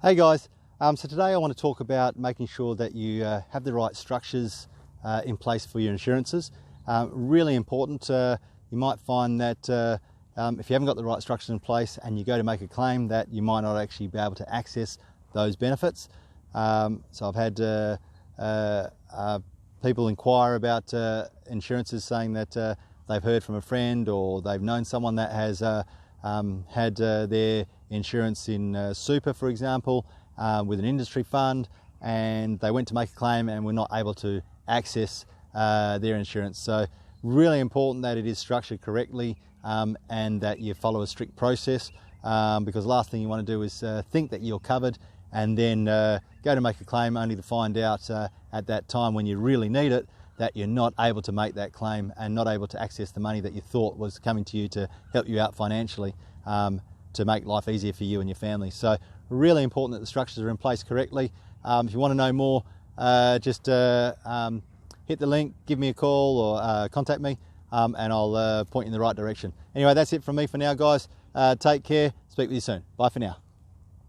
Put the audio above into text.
Hey guys, so today I want to talk about making sure that you have the right structures in place for your insurances. Really important. You might find that if you haven't got the right structures in place and you go to make a claim, that you might not actually be able to access those benefits. So I've had people inquire about insurances, saying that they've heard from a friend or they've known someone that has had their insurance in super, for example, with an industry fund, and they went to make a claim and were not able to access their insurance. So really important that it is structured correctly and that you follow a strict process, because the last thing you want to do is think that you're covered and then go to make a claim only to find out at that time when you really need it that you're not able to make that claim and not able to access the money that you thought was coming to you to help you out financially, to make life easier for you and your family. So really important that the structures are in place correctly. If you want to know more, just hit the link, give me a call or contact me, and I'll point you in the right direction. Anyway, that's it from me for now, guys. Take care. Speak with you soon. Bye for now.